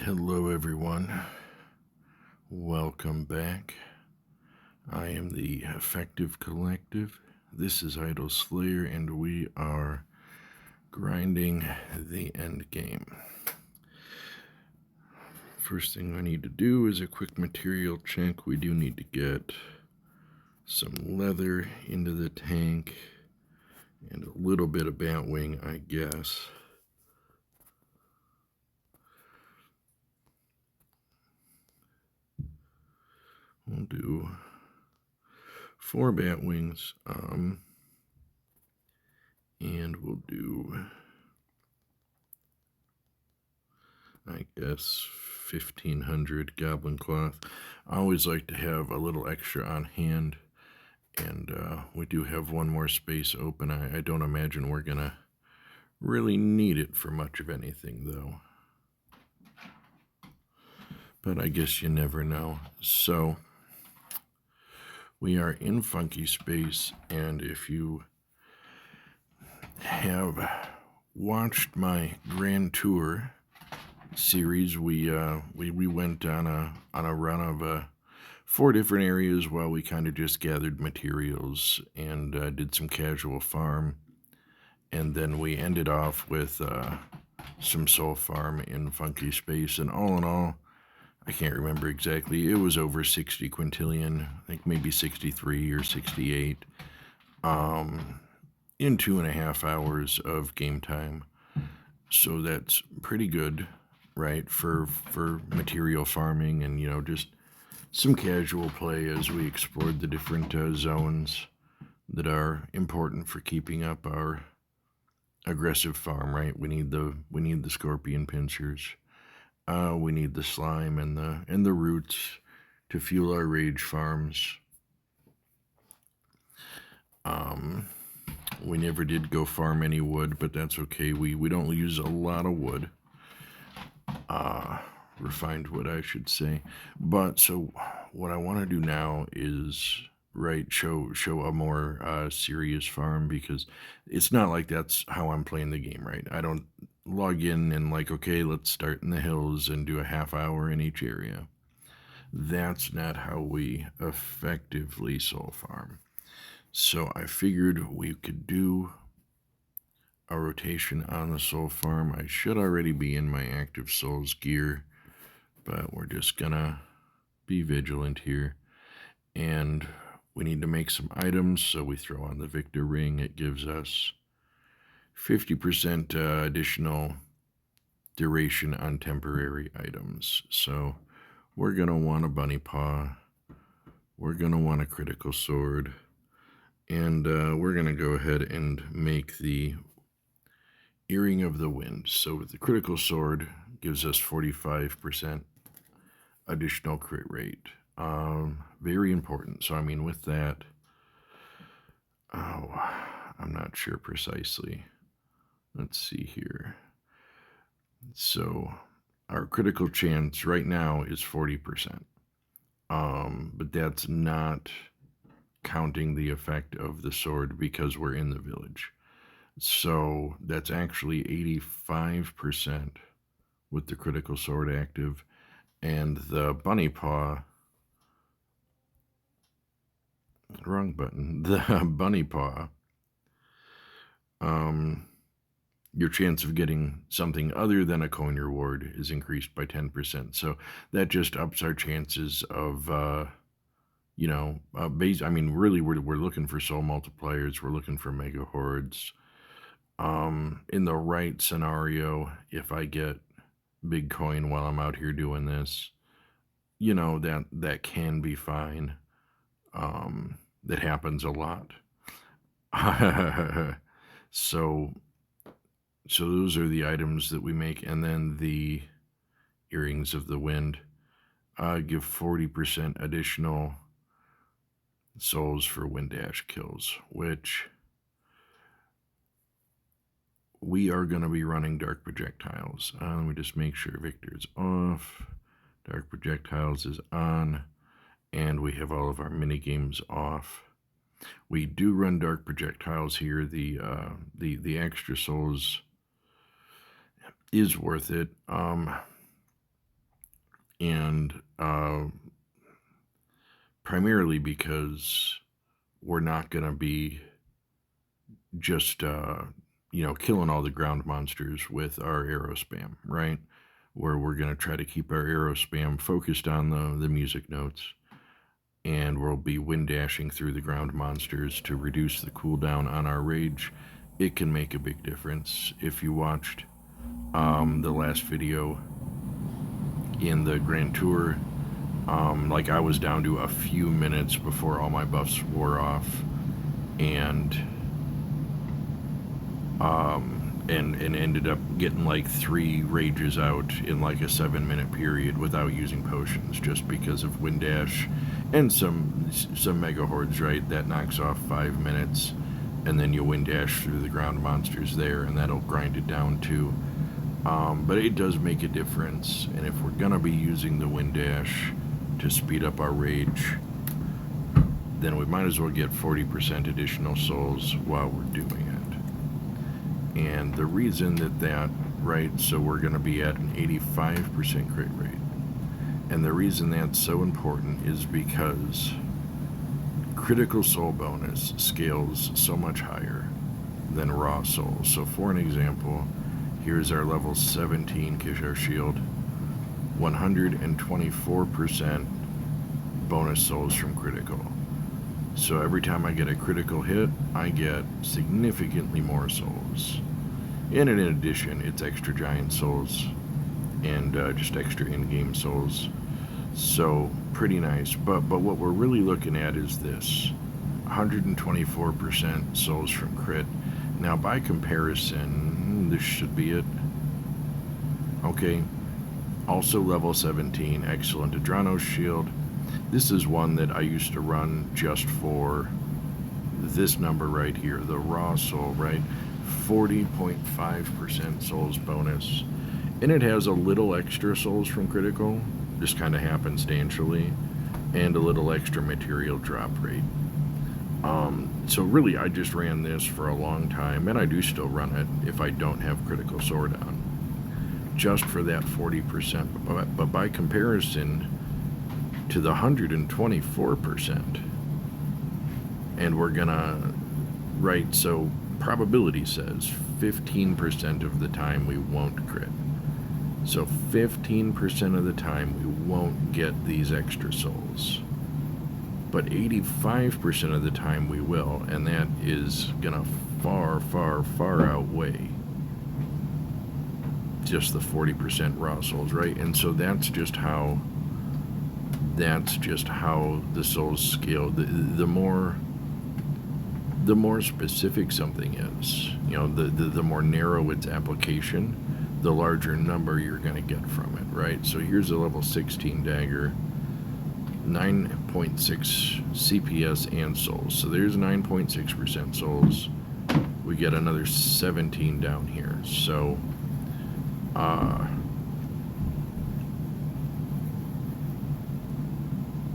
Hello, everyone. Welcome back. I am the Effective Collective. This is Idle Slayer, and we are grinding the end game. First thing I need to do is a quick material check. We do need to get some leather into the tank and a little bit of batwing, I guess. We'll do 4 bat wings, and we'll do, I guess, 1,500 goblin cloth. I always like to have a little extra on hand, and we do have one more space open. I don't imagine we're gonna really need it for much of anything, though. But I guess you never know. So we are in funky space, and if you have watched my Grand Tour series, we went on a run of 4 different areas while we kind of just gathered materials and did some casual farm, and then we ended off with some soul farm in funky space. And all in all, I can't remember exactly, it was over 60 quintillion, I think maybe 63 or 68, in 2.5 hours of game time. So that's pretty good, right, for material farming and, just some casual play as we explored the different zones that are important for keeping up our aggressive farm, right? We need the scorpion pincers. We need the slime and the roots to fuel our rage farms. We never did go farm any wood, but that's okay. We don't use a lot of wood. Refined wood, I should say. But so what I want to do now is show a more serious farm, because it's not like that's how I'm playing the game, right? I don't log in and okay, let's start in the hills and do a half hour in each area. That's not how we effectively soul farm. So I figured we could do a rotation on the soul farm. I should already be in my active souls gear, but we're just gonna be vigilant here. And we need to make some items, so we throw on the Victor ring. It gives us 50% additional duration on temporary items. So we're going to want a bunny paw. We're going to want a critical sword. And we're going to go ahead and make the earring of the wind. So the critical sword gives us 45% additional crit rate. Very important. So, with that, I'm not sure precisely. Let's see here. So, our critical chance right now is 40%. But that's not counting the effect of the sword because we're in the village. So, that's actually 85% with the critical sword active. And the bunny paw, wrong button, the bunny paw, your chance of getting something other than a coin reward is increased by 10%. So that just ups our chances of, really we're looking for soul multipliers. We're looking for mega hordes. In the right scenario, if I get big coin while I'm out here doing this, that can be fine. That happens a lot. So those are the items that we make, and then the earrings of the wind give 40% additional souls for wind dash kills, which we are going to be running dark projectiles. Let me just make sure Victor's off, dark projectiles is on, and we have all of our mini games off. We do run dark projectiles here. The extra souls is worth it. And primarily because we're not going to be just, killing all the ground monsters with our arrow spam, right? Where we're going to try to keep our arrow spam focused on the music notes, and we'll be wind dashing through the ground monsters to reduce the cooldown on our rage. It can make a big difference. If you watched the last video in the Grand Tour, like I was down to a few minutes before all my buffs wore off, and ended up getting like 3 rages out in like a 7-minute period without using potions, just because of wind dash and some mega hordes, right? That knocks off 5 minutes, and then you wind dash through the ground monsters there, and that'll grind it down too. But it does make a difference, and if we're gonna be using the wind dash to speed up our rage, then we might as well get 40% additional souls while we're doing it. And the reason that, right, so we're going to be at an 85% crit rate. And the reason that's so important is because critical soul bonus scales so much higher than raw souls. So for an example, here's our level 17 Kishar Shield, 124% bonus souls from critical. So every time I get a critical hit, I get significantly more souls. And in addition, it's extra giant souls and just extra in-game souls. So pretty nice. But what we're really looking at is this: 124% souls from crit. Now by comparison, this should be it. Okay. Also level 17, excellent Adrano's Shield. This is one that I used to run just for this number right here, the raw soul, right? 40.5% souls bonus. And it has a little extra souls from critical, just kind of happenstantially, and a little extra material drop rate. So really, I just ran this for a long time, and I do still run it if I don't have critical sword on, just for that 40%. But by comparison to the 124%, and we're gonna, right, so probability says 15% of the time we won't crit. So 15% of the time we won't get these extra souls. But 85% of the time we will, and that is gonna far, far, far outweigh just the 40% raw souls, right? And so that's just how the souls scale. The more specific something is, the more narrow its application, the larger number you're going to get from it, right? So here's a level 16 dagger, 9.6 CPS and souls. So there's 9.6% souls. We get another 17 down here. So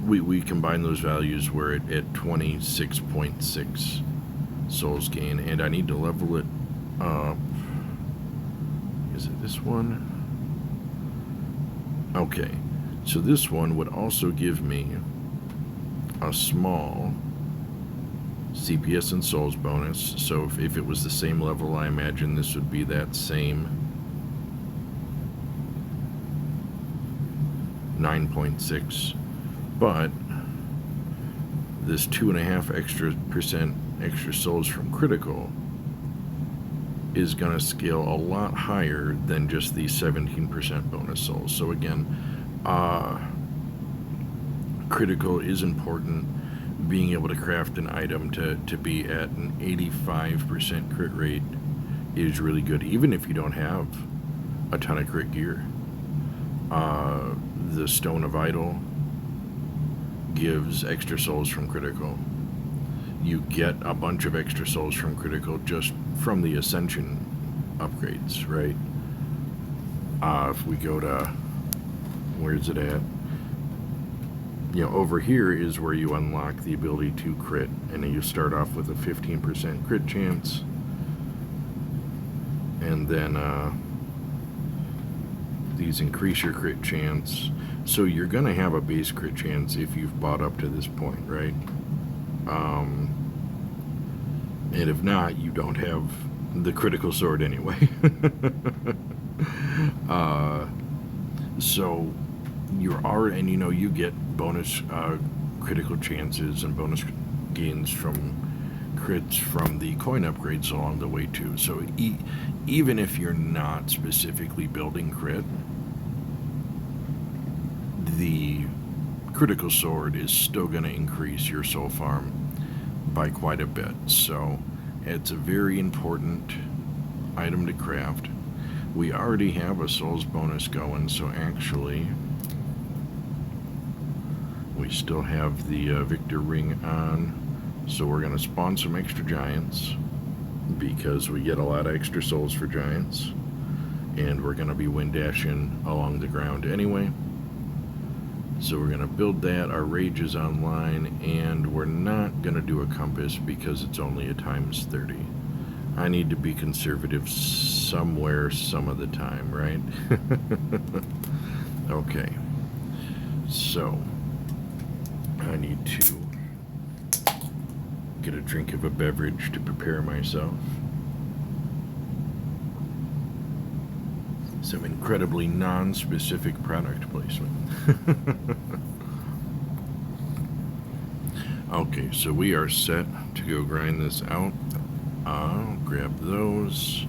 we combine those values, we're at 26.6 souls gain, and I need to level it up. Is it this one? Okay, so this one would also give me a small CPS and souls bonus. So if it was the same level, I imagine this would be that same 9.6, but this 2.5% extra souls from critical is going to scale a lot higher than just the 17% bonus souls. So again, critical is important. Being able to craft an item to be at an 85% crit rate is really good, even if you don't have a ton of crit gear. The Stone of Idol gives extra souls from critical. You get a bunch of extra souls from critical just from the Ascension upgrades, right? If we go to, where's it at? Over here is where you unlock the ability to crit, and then you start off with a 15% crit chance, and then these increase your crit chance. So you're going to have a base crit chance if you've bought up to this point, right? And if not, you don't have the critical sword anyway. So you're already, and you get bonus critical chances and bonus gains from crits from the coin upgrades along the way too. So even if you're not specifically building crit, the critical sword is still going to increase your soul farm by quite a bit. So it's a very important item to craft. We already have a souls bonus going, so actually we still have the Victor ring on. So we're going to spawn some extra giants because we get a lot of extra souls for giants, and we're going to be wind dashing along the ground anyway. So we're going to build that. Our rage is online, and we're not going to do a compass because it's only a times 30. I need to be conservative somewhere some of the time, right? Okay. So I need to get a drink of a beverage to prepare myself. Some incredibly non-specific product placement. Okay, so we are set to go grind this out. I'll grab those.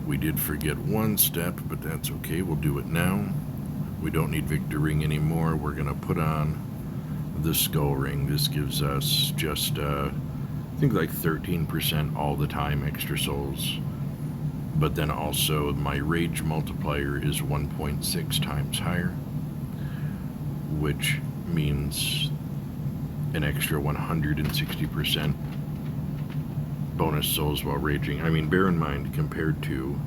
We did forget one step, but that's okay. We'll do it now. We don't need Victor Ring anymore. We're going to put on the Skull Ring. This gives us just, I think like 13% all the time extra souls. But then also my rage multiplier is 1.6 times higher, which means an extra 160% bonus souls while raging. I mean, bear in mind, compared to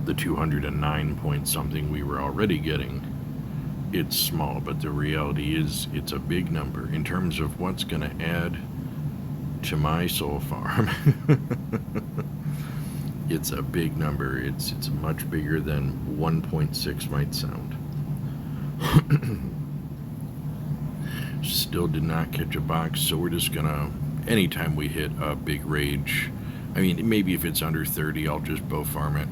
the 209 point something we were already getting, it's small, but the reality is it's a big number in terms of what's going to add to my soul farm. It's a big number. It's much bigger than 1.6 might sound. Still did not catch a box, so we're just gonna, anytime we hit a big rage, I mean, maybe if it's under 30, I'll just bow farm it.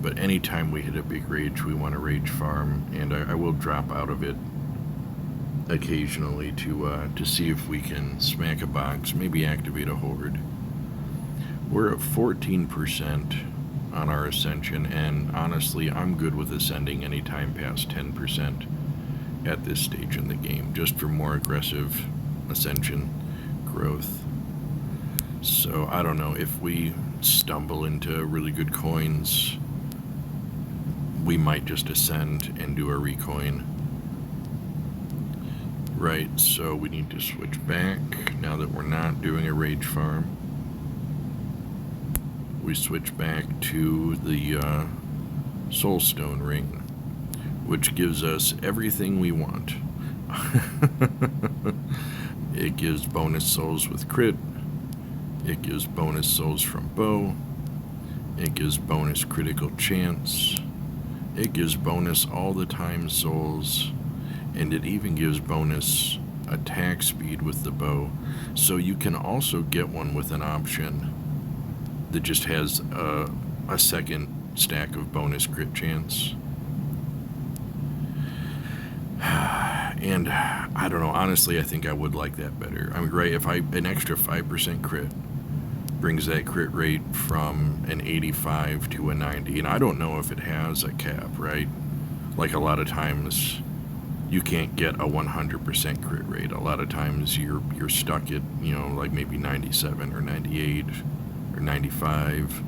But anytime we hit a big rage, we want to rage farm, and I will drop out of it occasionally to see if we can smack a box, maybe activate a horde. We're at 14% on our ascension, and honestly, I'm good with ascending anytime past 10% at this stage in the game, just for more aggressive ascension growth. So I don't know, if we stumble into really good coins, we might just ascend and do a recoin. Right, so we need to switch back now that we're not doing a rage farm. We switch back to the Soulstone Ring, which gives us everything we want. It gives bonus souls with crit, it gives bonus souls from bow, it gives bonus critical chance, it gives bonus all the time souls, and it even gives bonus attack speed with the bow. So you can also get one with an option that just has a second stack of bonus crit chance. And I don't know, honestly, I think I would like that better. I mean, right, if an extra 5% crit brings that crit rate from an 85 to a 90, and I don't know if it has a cap, right? Like a lot of times you can't get a 100% crit rate. A lot of times you're stuck at, like maybe 97 or 98 or 95.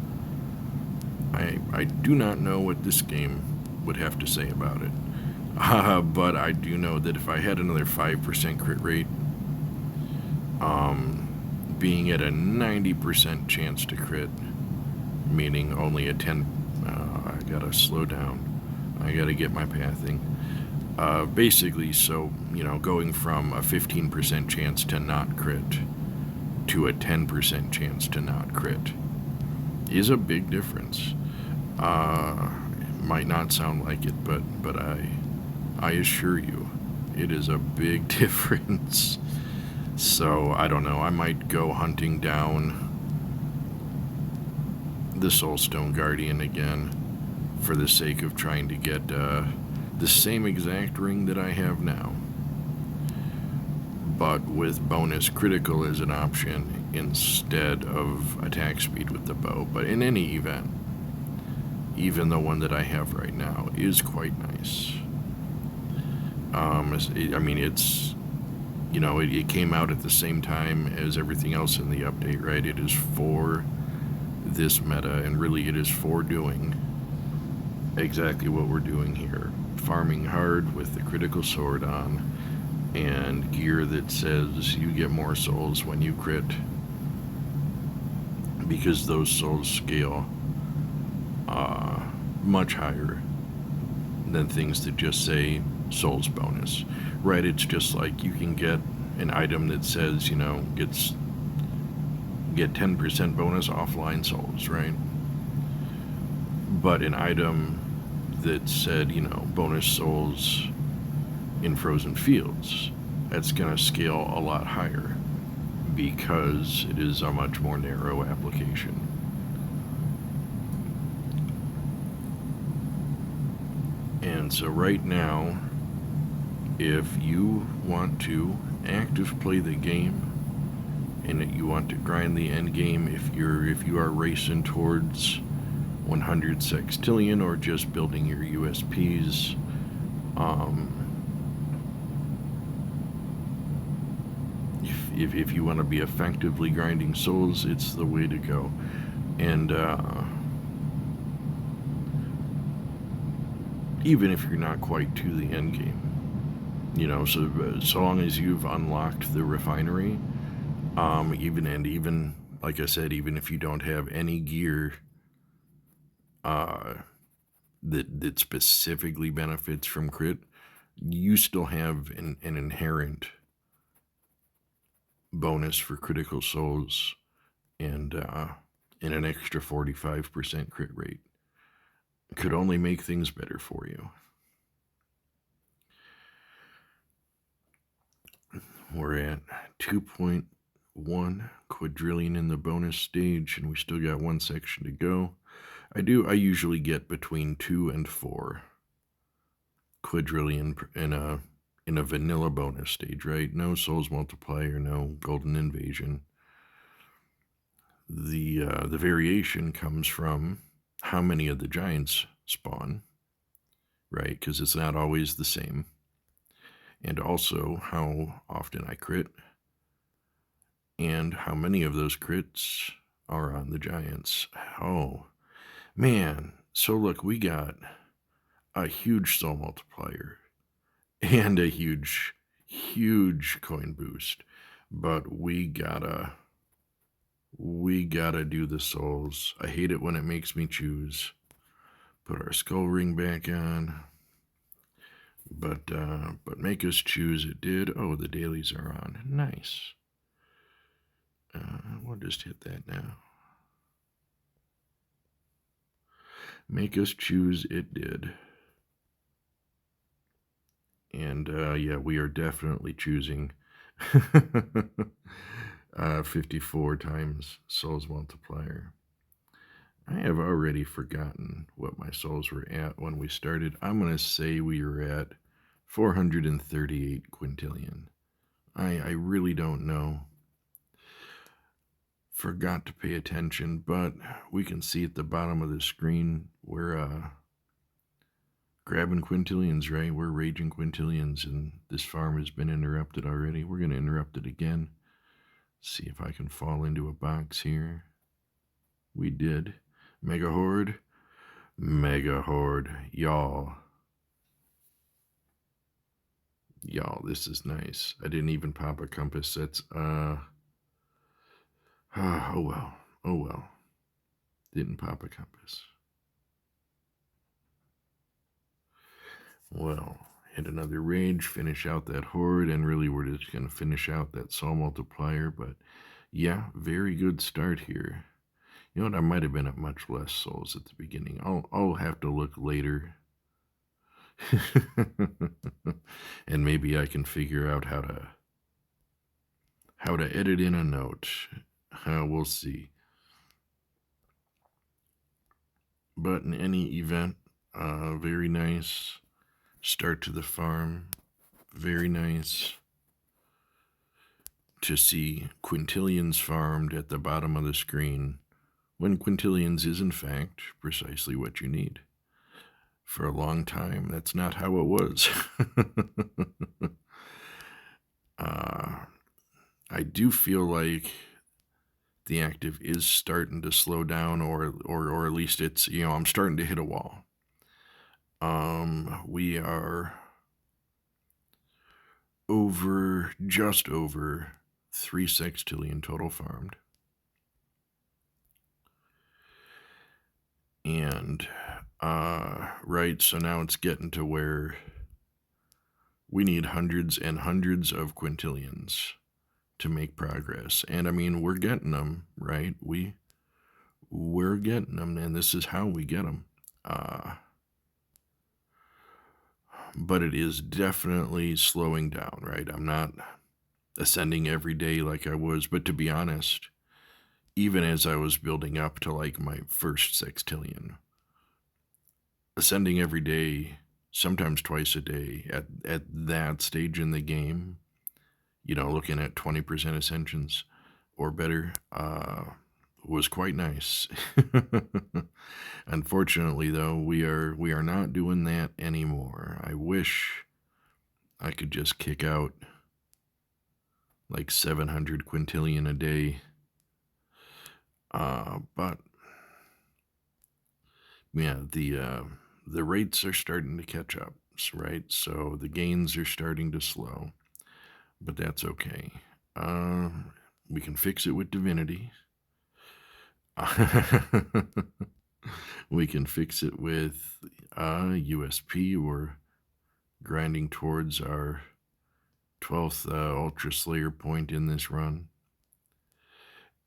I do not know what this game would have to say about it. But I do know that if I had another 5% crit rate, being at a 90% chance to crit, meaning only a 10, I gotta slow down. I gotta get my pathing. Basically, so, going from a 15% chance to not crit to a 10% chance to not crit is a big difference. Might not sound like it, but I assure you, it is a big difference. So I don't know. I might go hunting down the Soulstone Guardian again for the sake of trying to get the same exact ring that I have now, but with bonus critical as an option instead of attack speed with the bow. But in any event, even the one that I have right now is quite nice. I mean, it's, you know, it came out at the same time as everything else in the update, right? It is for this meta, and really it is for doing exactly what we're doing here. Farming hard with the critical sword on, and gear that says you get more souls when you crit, because those souls scale much higher than things that just say souls bonus, right? It's just like you can get an item that says, you know, get 10% bonus offline souls, right? But an item that said, you know, bonus souls in frozen fields, that's going to scale a lot higher because it is a much more narrow application. And so right now, if you want to active play the game and you want to grind the end game, if you are racing towards 100 sextillion or just building your USPs, if you want to be effectively grinding souls, it's the way to go. And even if you're not quite to the end game, you know, so long as you've unlocked the refinery, even like I said, even if you don't have any gear that specifically benefits from crit, you still have an inherent bonus for critical souls and an extra 45% crit rate. Could only make things better for you. We're at 2.1 quadrillion in the bonus stage, and we still got one section to go. I usually get between 2 and 4 quadrillion in a vanilla bonus stage, right? No souls multiplier, no golden invasion. The variation comes from how many of the giants spawn, right? Because it's not always the same. And also how often I crit, and how many of those crits are on the giants. Oh, man. So look, we got a huge soul multiplier and a huge coin boost, but we gotta do the souls. I hate it when it makes me choose. Put our skull ring back on, but make us choose. It did. Oh, the dailies are on. Nice. We'll just hit that now. Make us choose. It did. And yeah, we are definitely choosing 54 times souls multiplier. I have already forgotten what my souls were at when we started. I'm going to say we were at 438 quintillion. I really don't know. Forgot to pay attention, but we can see at the bottom of the screen we're grabbing quintillions, right? We're raging quintillions, and this farm has been interrupted already. We're going to interrupt it again. See if I can fall into a box here. We did. Mega Horde. Mega Horde. Y'all, this is nice. I didn't even pop a compass. That's, oh well. Didn't pop a compass. Well, hit another rage, finish out that horde, and really we're just going to finish out that soul multiplier. But yeah, very good start here. You know what? I might have been at much less souls at the beginning. I'll have to look later. And maybe I can figure out how to edit in a note. We'll see. But in any event, very nice start to the farm. Very nice to see quintillions farmed at the bottom of the screen when quintillions is in fact precisely what you need. For a long time, that's not how it was. uh, I do feel like the active is starting to slow down, or at least it's, I'm starting to hit a wall. We are just over 3 sextillion total farmed. And, right, so now it's getting to where we need hundreds and hundreds of quintillions to make progress. And I mean, we're getting them, right? We're getting them, and this is how we get them. But it is definitely slowing down, right? I'm not ascending every day like I was, but to be honest, even as I was building up to like my first sextillion, ascending every day, sometimes twice a day at that stage in the game, looking at 20% ascensions or better, was quite nice. Unfortunately, though, we are not doing that anymore. I wish I could just kick out like 700 quintillion a day. But yeah, the rates are starting to catch up, right? So the gains are starting to slow, but that's okay. We can fix it with divinity. We can fix it with USP. We're grinding towards our 12th Ultra Slayer point in this run.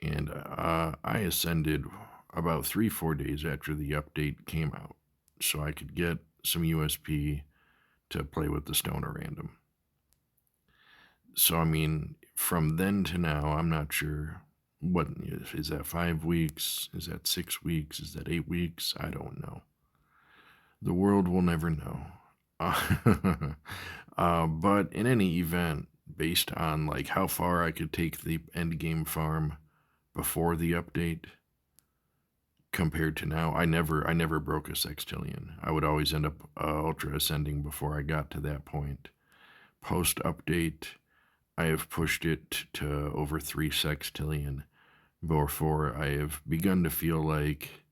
And I ascended about 3-4 days after the update came out, so I could get some USP to play with the stoner random. So I mean, from then to now, I'm not sure what is that 5 weeks? Is that 6 weeks? Is that 8 weeks? I don't know. The world will never know. But in any event, based on like how far I could take the end game farm before the update compared to now, I never broke a sextillion. I would always end up ultra ascending before I got to that point. Post update, I have pushed it to over 3 sextillion before I have begun to feel like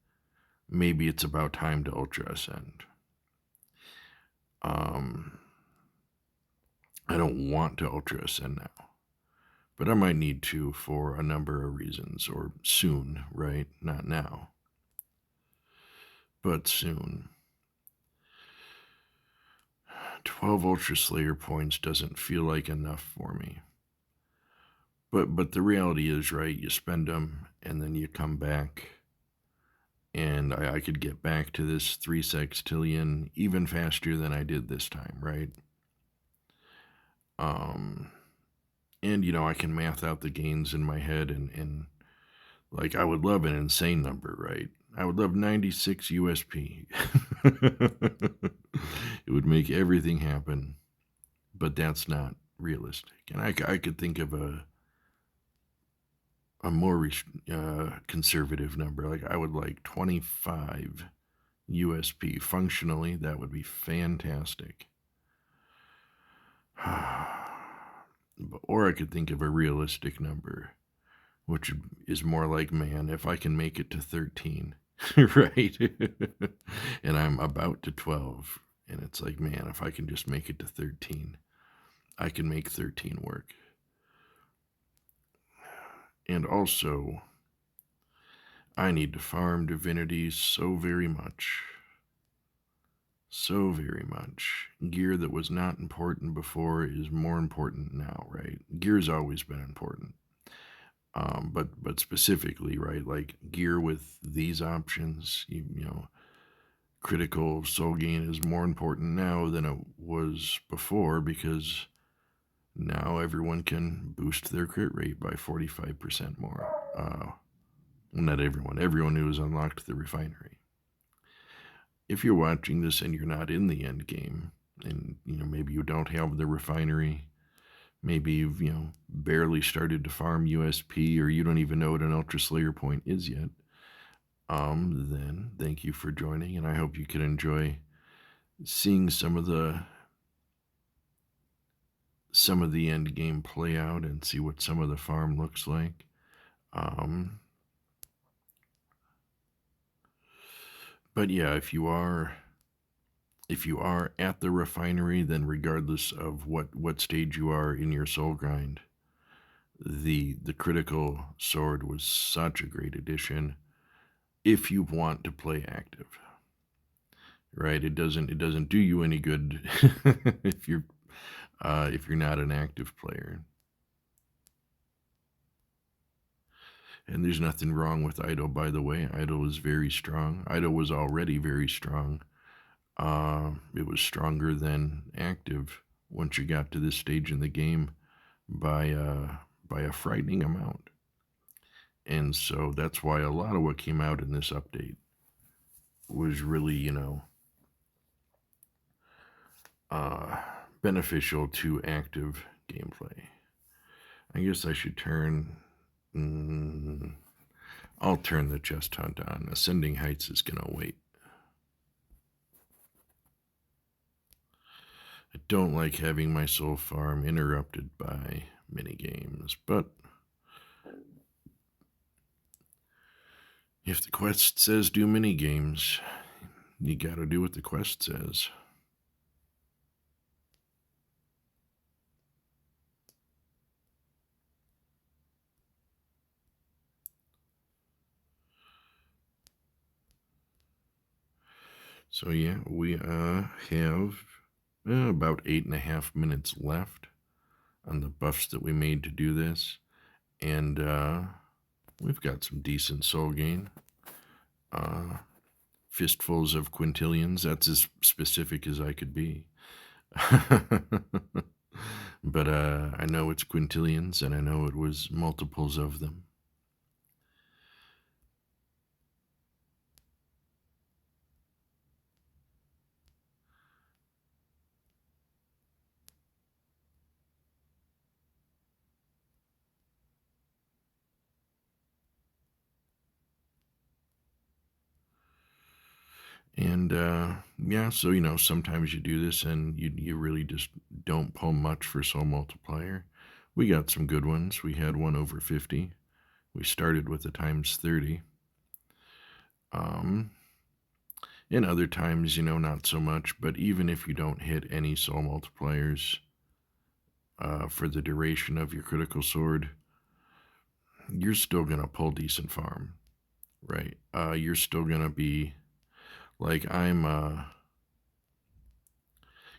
maybe it's about time to ultra ascend. I don't want to ultra ascend now, but I might need to for a number of reasons, or soon, right? Not now, but soon. 12 Ultra Slayer points doesn't feel like enough for me. But the reality is, right, you spend them and then you come back, and I could get back to this 3 sextillion even faster than I did this time, right? And I can math out the gains in my head, and like I would love an insane number, right? I would love 96 USP. It would make everything happen, but that's not realistic. And I could think of a more conservative number. Like I would like 25 USP. Functionally, that would be fantastic. Or I could think of a realistic number, which is more like, man, if I can make it to 13, right? And I'm about to 12, and it's like, man, if I can just make it to 13, I can make 13 work. And also, I need to farm divinity so very much. So very much. Gear that was not important before is more important now, right? Gear's always been important. But specifically, right, like gear with these options, critical soul gain is more important now than it was before because now everyone can boost their crit rate by 45% more. Well, not everyone, everyone who has unlocked the refinery. If you're watching this and you're not in the end game, and maybe you don't have the refinery, maybe you've barely started to farm USP, or you don't even know what an Ultra Slayer point is yet, then thank you for joining, and I hope you can enjoy seeing some of the end game play out and see what some of the farm looks like. Um, but yeah, if you are at the refinery, then regardless of what stage you are in your soul grind, the critical sword was such a great addition. If you want to play active, right? It doesn't do you any good if you're not an active player. And there's nothing wrong with Idol, by the way. Idol is very strong. Idol was already very strong. It was stronger than active once you got to this stage in the game by a frightening amount. And so that's why a lot of what came out in this update was really, uh, beneficial to active gameplay. I guess I should turn. I'll turn the chest hunt on. Ascending Heights is gonna wait. I don't like having my soul farm interrupted by mini games, but if the quest says do mini games, you gotta do what the quest says. So yeah, we have about 8.5 minutes left on the buffs that we made to do this, and we've got some decent soul gain. Fistfuls of quintillions. That's as specific as I could be. But I know it's quintillions, and I know it was multiples of them. And yeah, so sometimes you do this and you really just don't pull much for soul multiplier. We got some good ones. We had one over 50. We started with a times 30. And other times, not so much. But even if you don't hit any soul multipliers for the duration of your critical sword, you're still gonna pull decent farm, right? You're still gonna be like I'm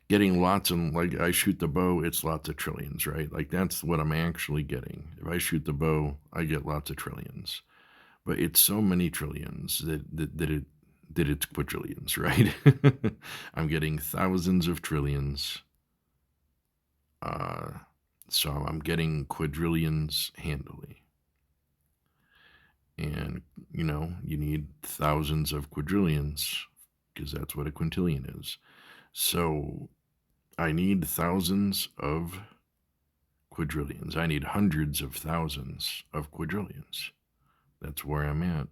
getting lots of, like, I shoot the bow, it's lots of trillions, right? Like that's what I'm actually getting. If I shoot the bow, I get lots of trillions, but it's so many trillions that it's quadrillions, right? I'm getting thousands of trillions, uh, so I'm getting quadrillions handily. And you need thousands of quadrillions because that's what a quintillion is. So I need thousands of quadrillions. I need hundreds of thousands of quadrillions. That's where I'm at.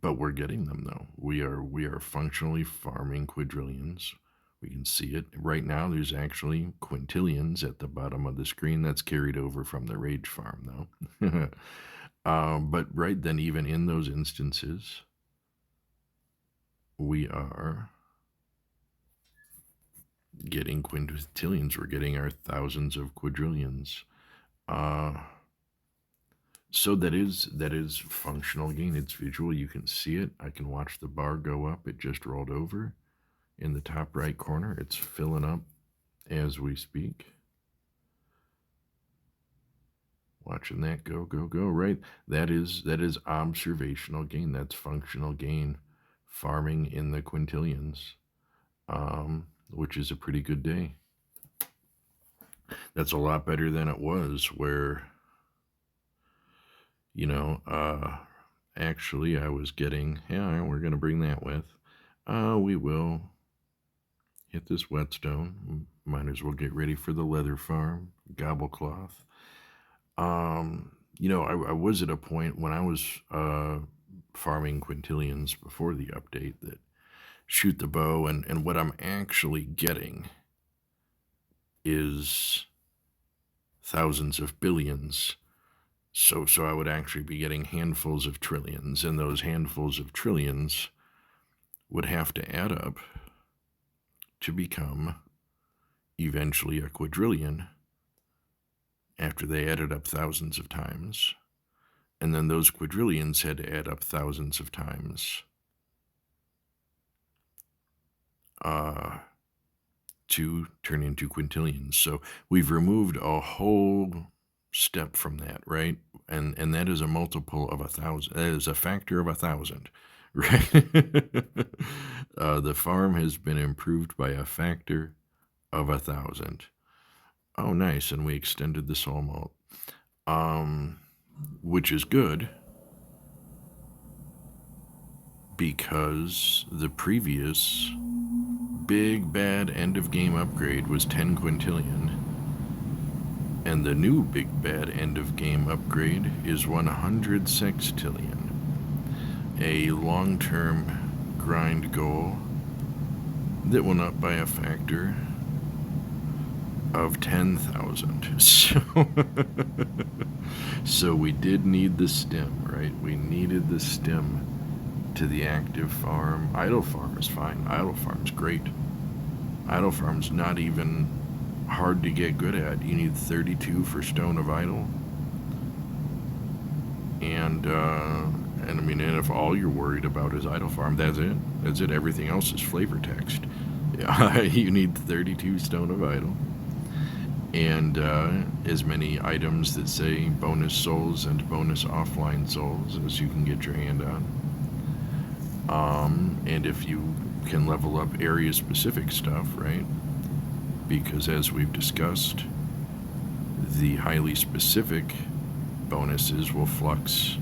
But we're getting them though. We are functionally farming quadrillions. We can see it right now. There's actually quintillions at the bottom of the screen. That's carried over from the rage farm though. But right then, even in those instances, we are getting quintillions. We're getting our thousands of quadrillions. So that is functional gain. It's visual. You can see it. I can watch the bar go up. It just rolled over in the top right corner. It's filling up as we speak. Watching that go, go, go, right? That is observational gain. That's functional gain. Farming in the quintillions, which is a pretty good day. That's a lot better than it was where, you know, actually I was getting, yeah, we're going to bring that with. We will hit this whetstone. Might as well get ready for the leather farm, gobble cloth. I was at a point when I was farming quintillions before the update that shoot the bow, and what I'm actually getting is thousands of billions. So I would actually be getting handfuls of trillions, and those handfuls of trillions would have to add up to become eventually a quadrillion after they added up thousands of times. And then those quadrillions had to add up thousands of times to turn into quintillions. So we've removed a whole step from that, right? And that is a multiple of 1,000. That is a factor of 1,000, right? The farm has been improved by a factor of 1,000. Oh, nice. And we extended the soul malt, which is good because the previous big bad end of game upgrade was 10 quintillion, and the new big bad end of game upgrade is 100 sextillion, a long-term grind goal that went up by a factor of 10,000. So we did need the stem, right? We needed the stem to the active farm. Idle farm is fine. Idle farm's great. Idle farm's not even hard to get good at. You need 32 for Stone of Idle. And I mean, and if all you're worried about is idle farm, that's it. That's it. Everything else is flavor text. You need 32 Stone of Idle. And as many items that say bonus souls and bonus offline souls as you can get your hand on. And if you can level up area specific stuff, right? Because as we've discussed, the highly specific bonuses will flux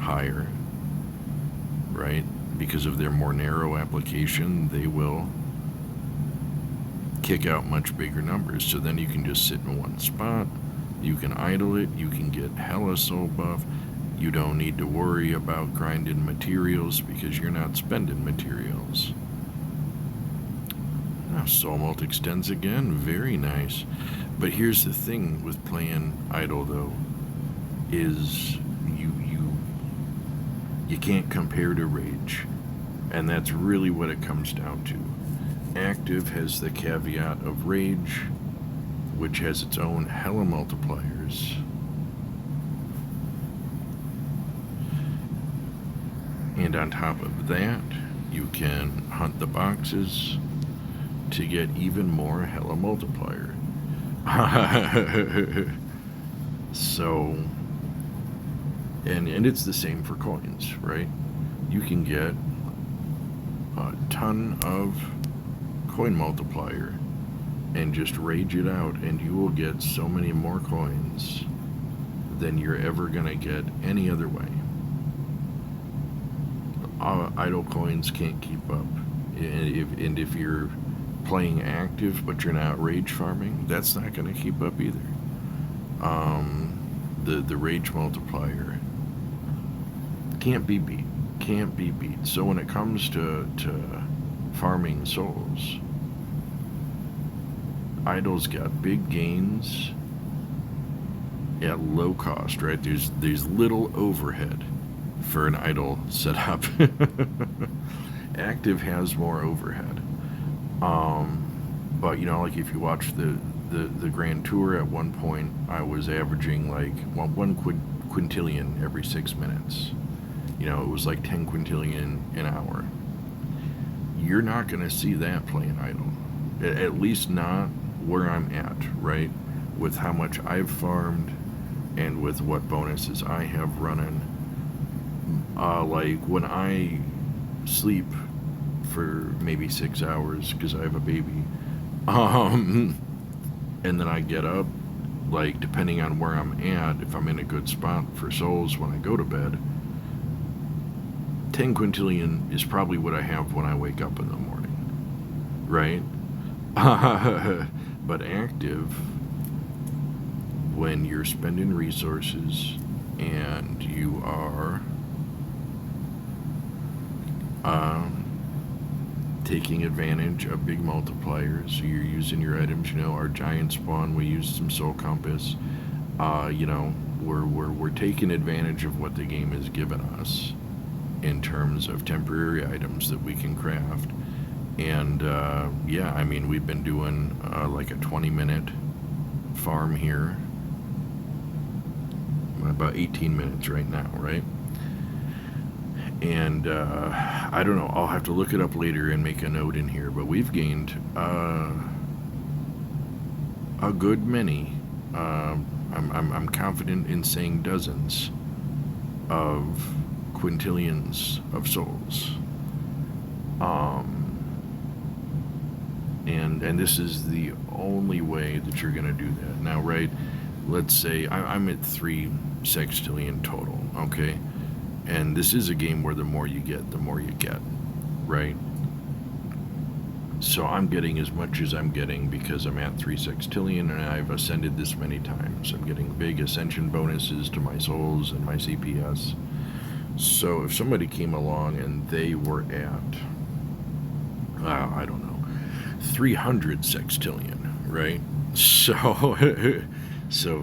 higher, right? Because of their more narrow application, they will kick out much bigger numbers. So then you can just sit in one spot, you can idle it, you can get hella soul buff. You don't need to worry about grinding materials because you're not spending materials. Now soul malt extends again, very nice. But here's the thing with playing idle though, is you can't compare to rage. And that's really what it comes down to. Active has the caveat of rage, which has its own hella multipliers. And on top of that, you can hunt the boxes to get even more hella multiplier. So, and it's the same for coins, right? You can get a ton of coin multiplier and just rage it out, and you will get so many more coins than you're ever gonna get any other way. Idle coins can't keep up, and if you're playing active but you're not rage farming, that's not going to keep up either. The rage multiplier can't be beat. So when it comes to farming souls, idle's got big gains at low cost, right? There's little overhead for an idle setup. Active has more overhead. But like if you watch the Grand Tour, at one point I was averaging like one quintillion every 6 minutes. It was like 10 quintillion an hour. You're not going to see that playing idle. At least not where I'm at, right? With how much I've farmed and with what bonuses I have running. Like when I sleep for maybe 6 hours because I have a baby, um, and then I get up, like depending on where I'm at, if I'm in a good spot for souls when I go to bed, 10 quintillion is probably what I have when I wake up in the morning, right? But active, when you're spending resources and you are taking advantage of big multipliers, so you're using your items, our giant spawn, we used some soul compass, we're taking advantage of what the game has given us in terms of temporary items that we can craft. And yeah, I mean, we've been doing like a 20-minute farm here, about 18 minutes right now, right? And I don't know, I'll have to look it up later and make a note in here, but we've gained a good many, I'm confident in saying dozens of quintillions of souls. And this is the only way that you're going to do that. Now, right, let's say I'm at 3 sextillion total, okay? And this is a game where the more you get, right? So I'm getting as much as I'm getting because I'm at 3 sextillion and I've ascended this many times. I'm getting big ascension bonuses to my souls and my CPS. So if somebody came along and they were at, I don't know, 300 sextillion, right? So,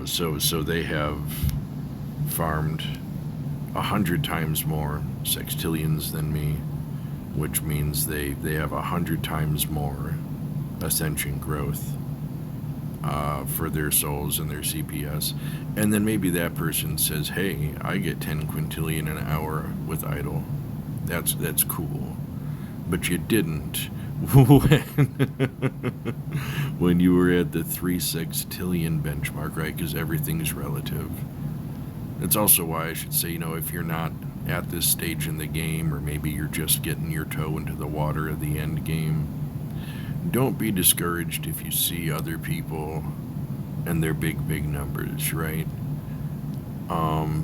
so they have farmed 100 times more sextillions than me, which means they have 100 times more ascension growth for their souls and their CPS. And then maybe that person says, hey, I get 10 quintillion an hour with idle. That's cool. But you didn't when you were at the 3 sextillion benchmark, right? Because everything's relative. That's also why I should say, if you're not at this stage in the game, or maybe you're just getting your toe into the water of the end game, don't be discouraged if you see other people and their big numbers, right?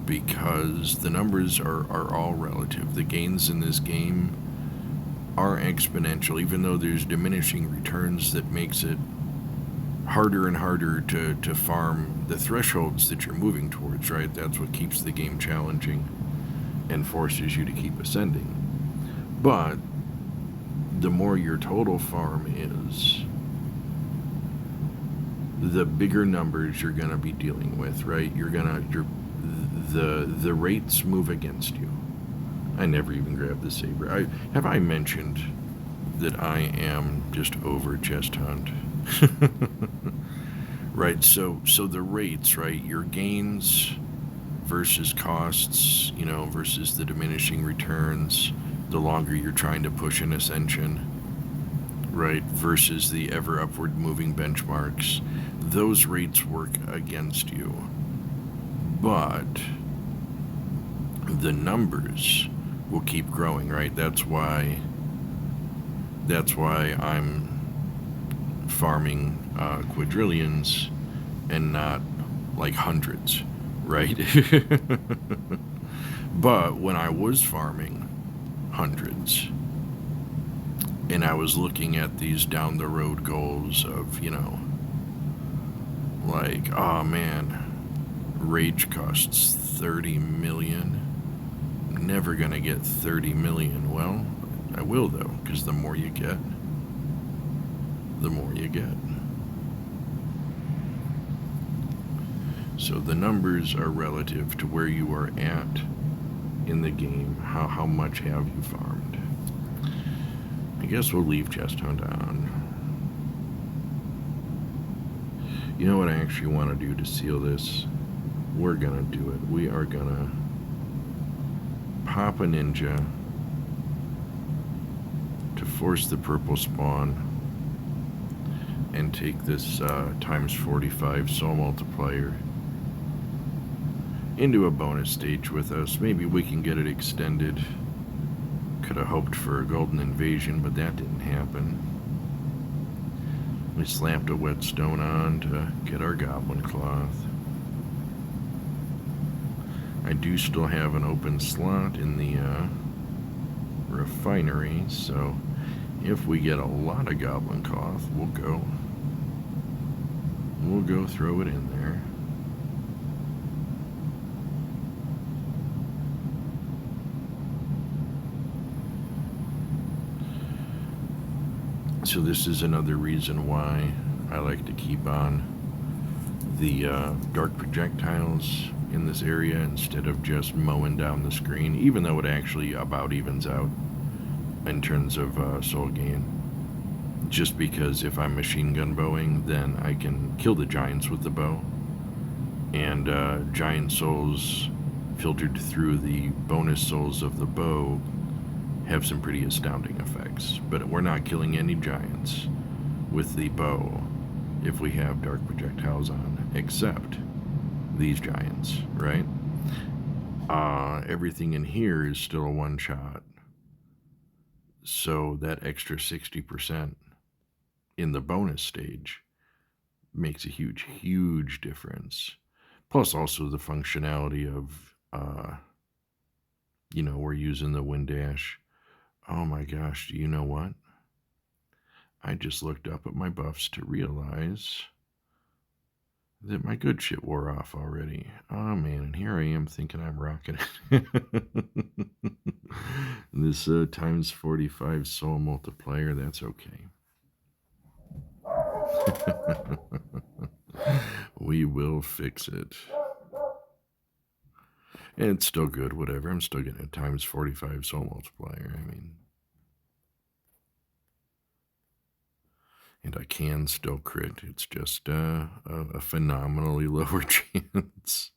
Because the numbers are all relative. The gains in this game are exponential, even though there's diminishing returns that makes it harder and harder to farm the thresholds that you're moving towards, right? That's what keeps the game challenging and forces you to keep ascending. But the more your total farm is, the bigger numbers you're going to be dealing with, right? The rates move against you. I never even grabbed the saber. Have I mentioned that I am just over chest hunt? Right, so the rates, right? Your gains versus costs, versus the diminishing returns, the longer you're trying to push an ascension, right? Versus the ever upward moving benchmarks. Those rates work against you. But the numbers will keep growing, right? That's why I'm farming quadrillions and not like hundreds, right? But when I was farming hundreds and I was looking at these down the road goals of, like, oh man, rage costs 30 million. Never gonna get 30 million. Well, I will though, because the more you get, the more you get. So the numbers are relative to where you are at in the game. How much have you farmed? I guess we'll leave chest hunt on. You know what I actually want to do to seal this? We're gonna do it. We are gonna pop a ninja to force the purple spawn and take this times 45 soul multiplier into a bonus stage with us. Maybe we can get it extended. Could have hoped for a golden invasion, but that didn't happen. We slapped a whetstone on to get our goblin cloth. I do still have an open slot in the refinery, so if we get a lot of goblin cloth, we'll go throw it in there. So this is another reason why I like to keep on the dark projectiles in this area instead of just mowing down the screen, even though it actually about evens out in terms of soul gain. Just because if I'm machine gun bowing, then I can kill the giants with the bow, and giant souls filtered through the bonus souls of the bow have some pretty astounding effects. But we're not killing any giants with the bow if we have dark projectiles on, except these giants, right? Everything in here is still a one shot, so that extra 60% in the bonus stage makes a huge difference. Plus also the functionality of we're using the wind dash. Oh my gosh, do you know what? I just looked up at my buffs to realize that my good shit wore off already. Oh man, and here I am thinking I'm rocking it. This times 45 soul multiplier, that's okay. We will fix it. And it's still good, whatever. I'm still getting a times 45 soul multiplier. I mean, and I can still crit. It's just a phenomenally lower chance.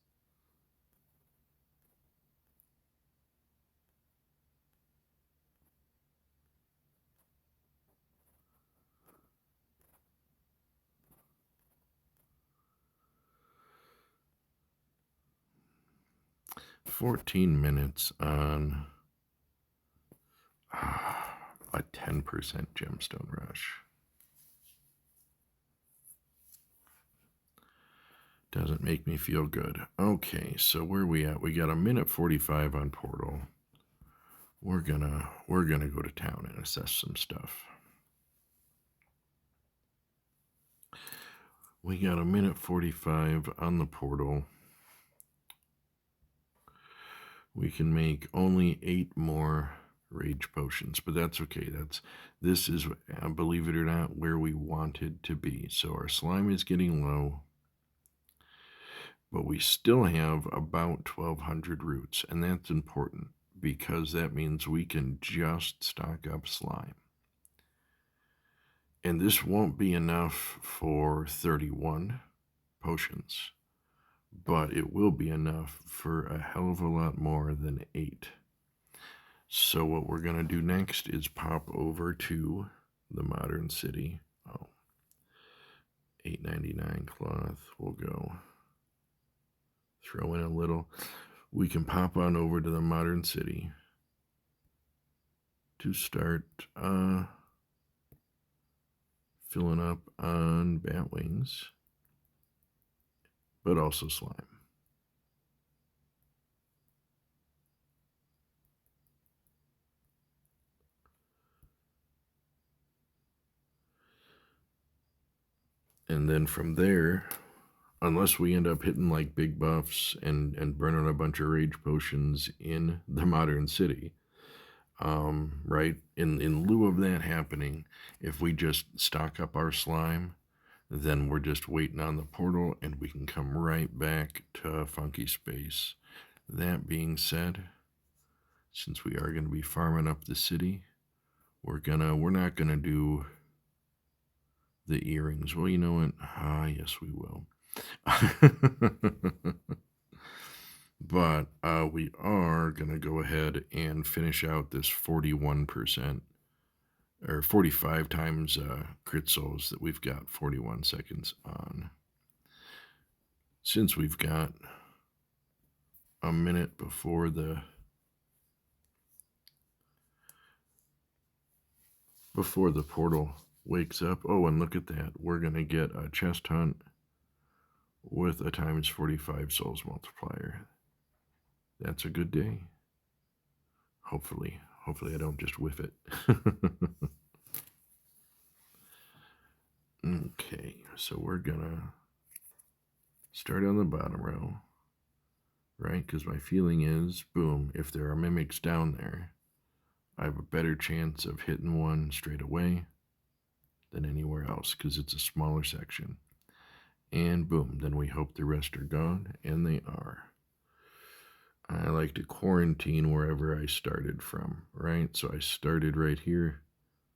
$14 minutes on a 10% gemstone rush. Doesn't make me feel good. Okay, so where are we at? We got a minute 45 on portal. We're gonna go to town and assess some stuff. We got a minute 45 on the portal. We can make only 8 more rage potions, but that's okay. This is, believe it or not, where we wanted to be. So our slime is getting low, but we still have about 1,200 roots, and that's important because that means we can just stock up slime. And this won't be enough for 31 potions, but it will be enough for a hell of a lot more than 8. So what we're going to do next is pop over to the modern city. Oh, $8.99 cloth. We'll go throw in a little. We can pop on over to the modern city to start filling up on bat wings, but also slime. And then from there, unless we end up hitting like big buffs and burning a bunch of rage potions in the modern city, right? In lieu of that happening, if we just stock up our slime, then we're just waiting on the portal and we can come right back to funky space. That being said, since we are going to be farming up the city, we're not gonna do the earrings. Well, you know what? Yes, we will. But we are going to go ahead and finish out this 41% or 45 times crit souls that we've got 41 seconds on. Since we've got a minute before the portal wakes up. Oh, and look at that. We're going to get a chest hunt with a times 45 souls multiplier. That's a good day. Hopefully I don't just whiff it. Okay, so we're gonna start on the bottom row, right? Because my feeling is, boom, if there are mimics down there, I have a better chance of hitting one straight away than anywhere else because it's a smaller section. And boom, then we hope the rest are gone, and they are. I like to quarantine wherever I started from, right? So I started right here,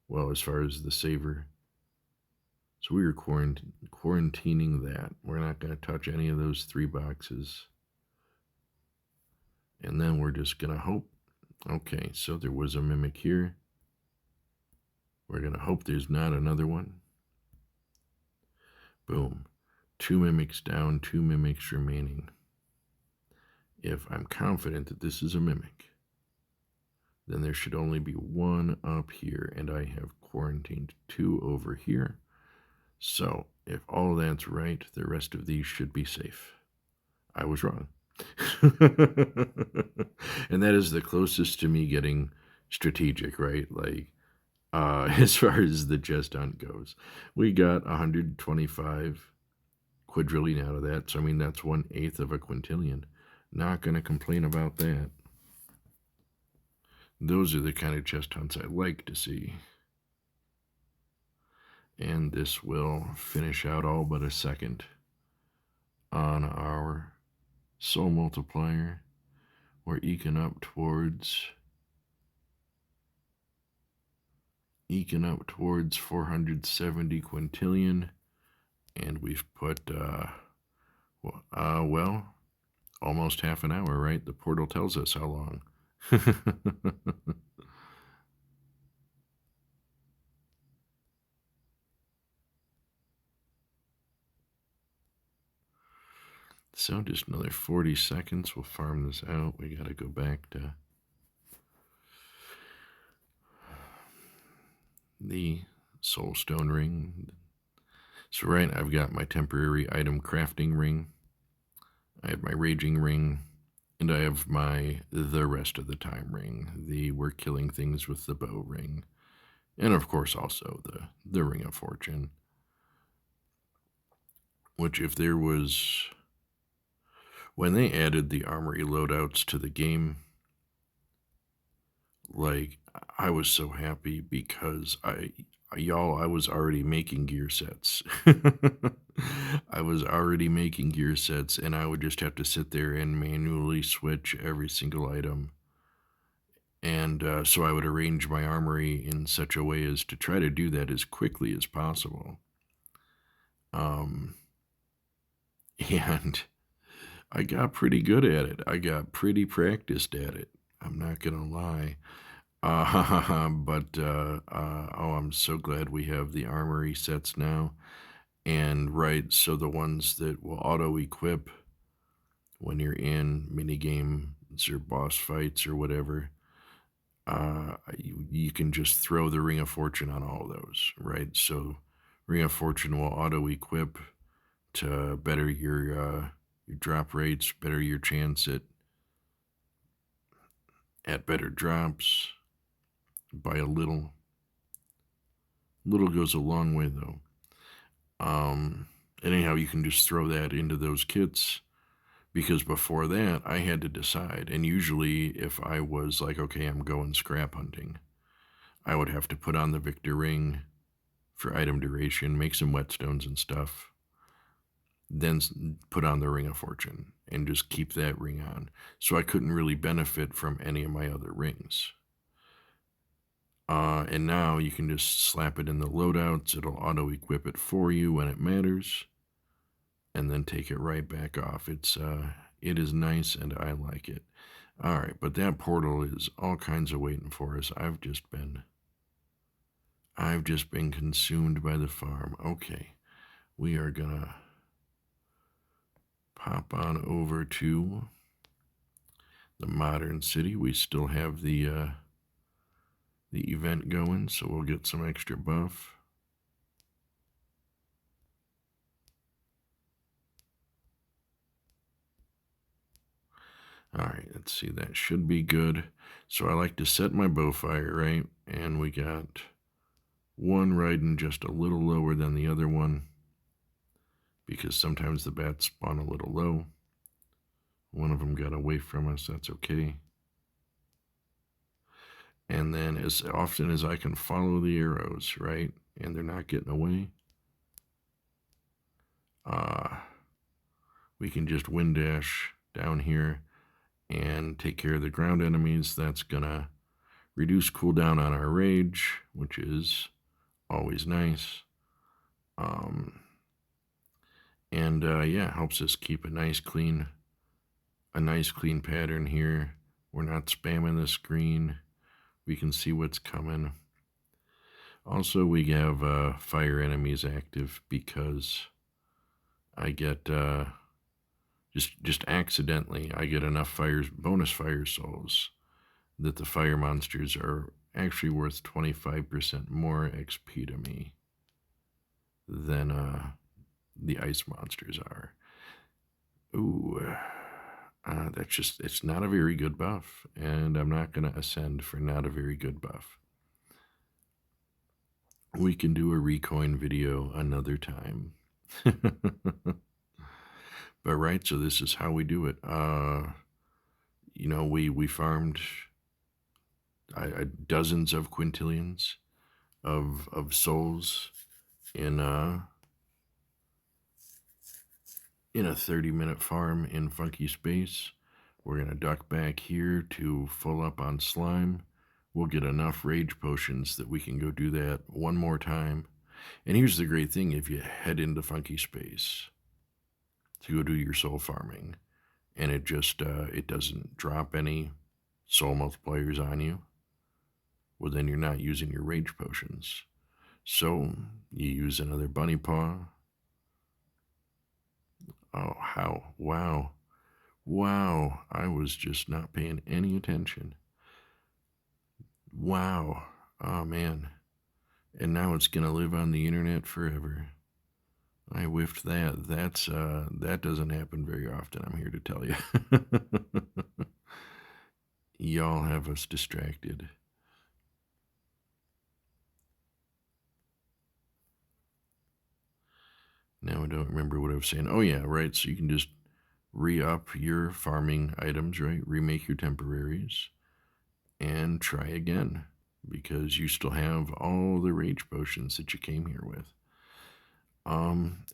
well, as far as the saver. So we were quarantining that. We're not going to touch any of those 3 boxes. And then we're just going to hope. Okay, so there was a mimic here. We're going to hope there's not another one. Boom. 2 mimics down, 2 mimics remaining. If I'm confident that this is a mimic, then there should only be 1 up here, and I have quarantined 2 over here. So if all that's right, the rest of these should be safe. I was wrong. And that is the closest to me getting strategic, right? Like, as far as the chest hunt goes, we got 125 quadrillion out of that. So, I mean, that's 1/8 of a quintillion. Not going to complain about that. Those are the kind of chest hunts I like to see. And this will finish out all but a second on our soul multiplier. We're eking up towards 470 quintillion, and we've put well, almost half an hour, right? The portal tells us how long. So just another 40 seconds. We'll farm this out. We got to go back to the soulstone ring. So right, I've got my temporary item crafting ring. I have my raging ring, and I have my the rest of the time ring. The we're killing things with the bow ring, and of course also the ring of fortune. Which, if there was, when they added the armory loadouts to the game, like, I was so happy because I was already making gear sets. I was already making gear sets, and I would just have to sit there and manually switch every single item. And so I would arrange my armory in such a way as to try to do that as quickly as possible. And I got pretty good at it. I got pretty practiced at it. I'm not going to lie. Oh, I'm so glad we have the armory sets now. And right, so the ones that will auto-equip when you're in minigames or boss fights or whatever, you can just throw the Ring of Fortune on all of those, right? So Ring of Fortune will auto-equip to better your drop rates, better your chance at better drops by a little. Little goes a long way, though. Anyhow, you can just throw that into those kits, because before that, I had to decide. And usually, if I was like, okay, I'm going scrap hunting, I would have to put on the Victor Ring for item duration, make some whetstones and stuff, then put on the Ring of Fortune and just keep that ring on. So I couldn't really benefit from any of my other rings. And now you can just slap it in the loadouts. It'll auto-equip it for you when it matters, and then take it right back off. It is nice, and I like it. All right, but that portal is all kinds of waiting for us. I've just been consumed by the farm. Okay, we are gonna pop on over to the modern city. We still have the event going, so we'll get some extra buff. All right, let's see, that should be good. So I like to set my bowfire, right? And we got one riding just a little lower than the other one because sometimes the bats spawn a little low. One of them got away from us, that's okay. And then as often as I can follow the arrows, right, and they're not getting away, we can just wind dash down here and take care of the ground enemies. That's gonna reduce cooldown on our rage, which is always nice. Yeah, helps us keep a nice clean pattern here. We're not spamming the screen. We can see what's coming. Also, we have fire enemies active because I get just accidentally I get enough bonus fire souls that the fire monsters are actually worth 25% more XP to me than the ice monsters are. Ooh, it's not a very good buff, and I'm not going to ascend for not a very good buff. We can do a recoin video another time. But right, so this is how we do it. We farmed dozens of quintillions of souls in a 30-minute farm in Funky Space. We're going to duck back here to full up on slime. We'll get enough rage potions that we can go do that one more time. And here's the great thing, if you head into Funky Space to go do your soul farming, and it doesn't drop any soul multipliers on you, well, then you're not using your rage potions. So you use another bunny paw. Oh, how? Wow, I was just not paying any attention. Wow, oh man. And now it's gonna live on the internet forever. I whiffed that. That doesn't happen very often, I'm here to tell you. Y'all have us distracted. Now I don't remember what I was saying. Oh yeah, right, so you can just re-up your farming items, right? Remake your temporaries and try again because you still have all the rage potions that you came here with.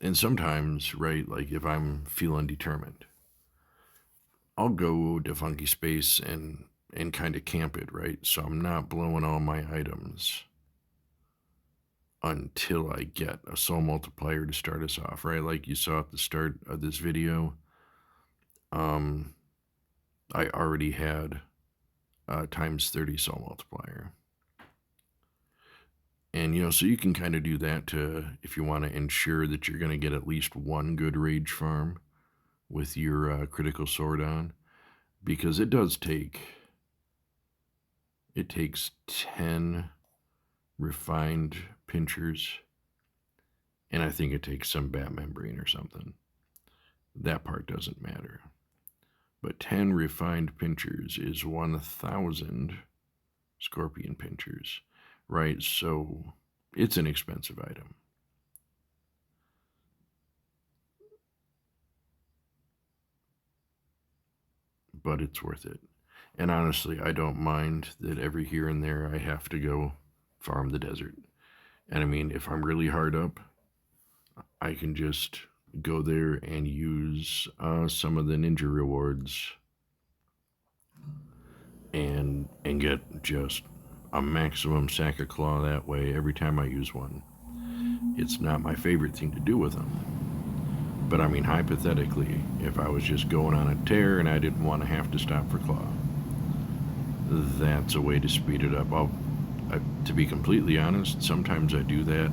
And sometimes, right, like if I'm feeling determined, I'll go to Funky Space and kind of camp it, right? So I'm not blowing all my items until I get a soul multiplier to start us off, right? Like you saw at the start of this video, I already had times 30 soul multiplier. And, so you can kind of do that if you want to ensure that you're going to get at least one good rage farm with your critical sword on, because it takes 10 refined pinchers, and I think it takes some bat membrane or something. That part doesn't matter. But 10 refined pinchers is 1,000 scorpion pinchers, right? So it's an expensive item. But it's worth it. And honestly, I don't mind that every here and there I have to go farm the desert. And I mean, if I'm really hard up, I can just go there and use some of the ninja rewards and get just a maximum sack of claw that way every time I use one. It's not my favorite thing to do with them. But I mean, hypothetically, if I was just going on a tear and I didn't want to have to stop for claw, that's a way to speed it up. To be completely honest, sometimes I do that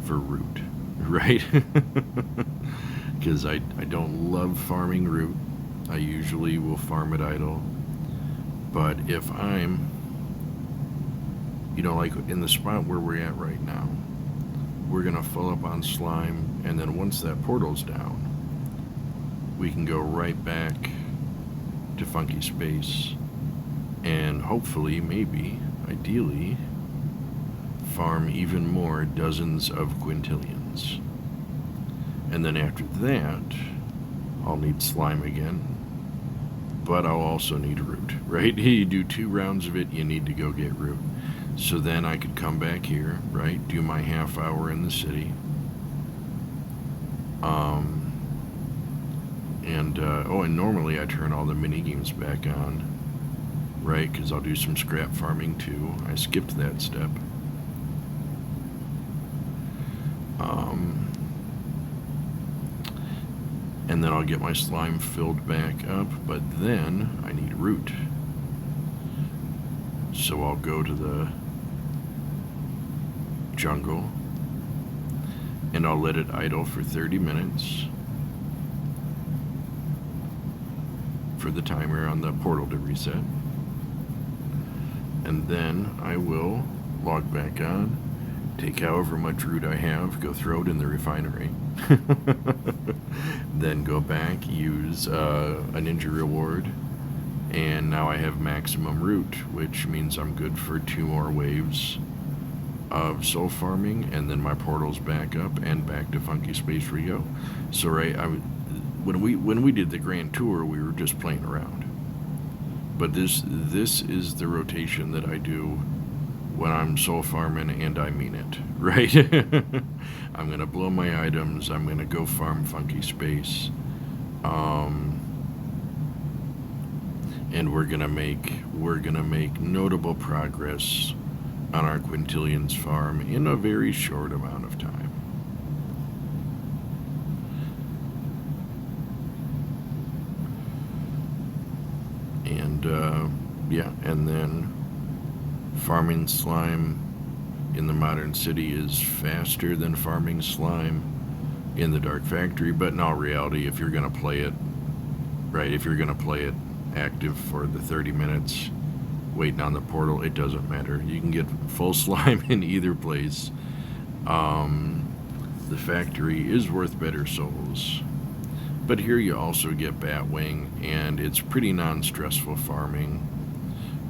for root, right? Because I don't love farming root. I usually will farm it idle. But if I'm, like in the spot where we're at right now, we're going to fill up on slime, and then once that portal's down, we can go right back to Funky Space and hopefully, maybe, ideally, farm even more dozens of quintillions. And then after that, I'll need slime again, but I'll also need root, right? You do 2 rounds of it, you need to go get root. So then I could come back here, right, do my half hour in the city, and normally I turn all the mini games back on, right, because I'll do some scrap farming too. I skipped that step. And then I'll get my slime filled back up, but then I need root. So I'll go to the jungle and I'll let it idle for 30 minutes for the timer on the portal to reset. And then I will log back on, take however much root I have, go throw it in the refinery. Then go back, use a ninja reward, and now I have maximum root, which means I'm good for 2 more waves of soul farming, and then my portal's back up and back to Funky Space we go. So right, when we did the grand tour, we were just playing around. But this is the rotation that I do when I'm soul farming, and I mean it, right? I'm gonna blow my items. I'm gonna go farm Funky Space, and we're gonna make notable progress on our quintillions farm in a very short amount of time. And yeah, and then farming slime in the modern city is faster than farming slime in the dark factory, but in all reality, if you're going to play it, right, if you're going to play it active for the 30 minutes waiting on the portal, it doesn't matter. You can get full slime in either place. The factory is worth better souls, but here you also get Batwing, and it's pretty non-stressful farming.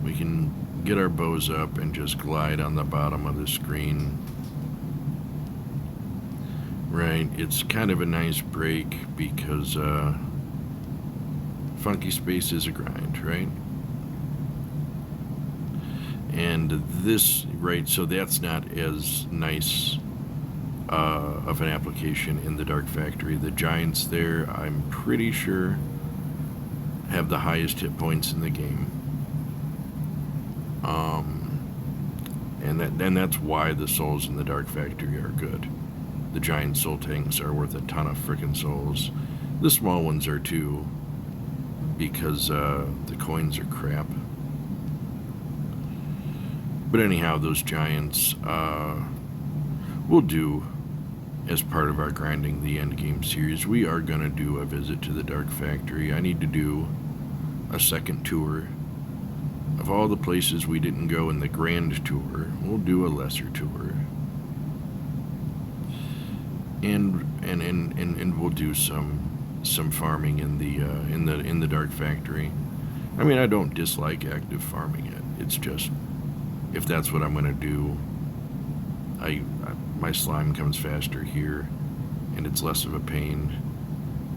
We can get our bows up and just glide on the bottom of the screen. Right, it's kind of a nice break because Funky Space is a grind, right? And this, right, so that's not as nice of an application in the Dark Factory. The giants there, I'm pretty sure, have the highest hit points in the game. And that's why the souls in the Dark Factory are good. The giant soul tanks are worth a ton of frickin' souls. The small ones are too, because the coins are crap. But anyhow, those giants we'll do as part of our Grinding the Endgame series. We are going to do a visit to the Dark Factory. I need to do a second tour. Of all the places we didn't go in the grand tour, we'll do a lesser tour. And we'll do some farming in the Dark Factory. I mean, I don't dislike active farming it. It's just, if that's what I'm going to do, my slime comes faster here, and it's less of a pain,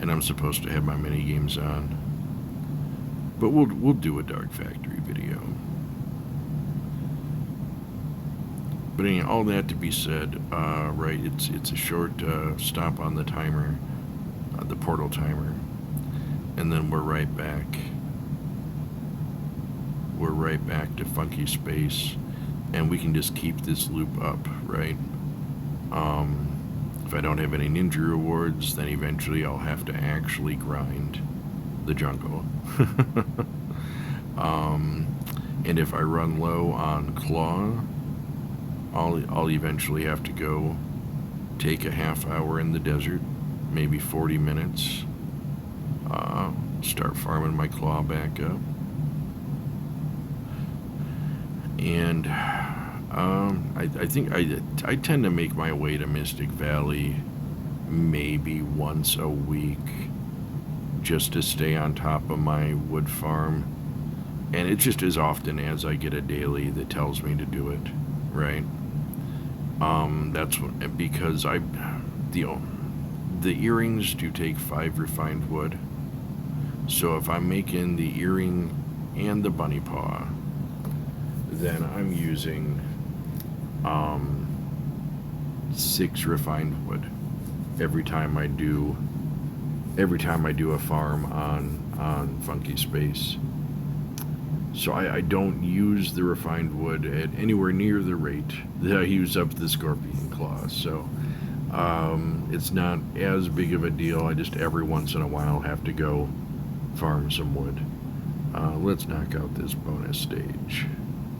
and I'm supposed to have my mini games on. But we'll do a Dark Factory video. But anyway, all that to be said, right? It's a short stop on the timer, the portal timer, and then we're right back. We're right back to Funky Space, and we can just keep this loop up, right? If I don't have any ninja rewards, then eventually I'll have to actually grind the jungle. And if I run low on claw, I'll eventually have to go take a half hour in the desert, maybe 40 minutes, start farming my claw back up, And I think I tend to make my way to Mystic Valley maybe once a week just to stay on top of my wood farm. And it's just as often as I get a daily that tells me to do it, right? That's what, because the earrings do take 5 refined wood. So if I'm making the earring and the bunny paw, then I'm using 6 refined wood every time I do a farm on Funky Space. So I don't use the refined wood at anywhere near the rate that I use up the scorpion claws. So it's not as big of a deal. I just every once in a while have to go farm some wood. Let's knock out this bonus stage.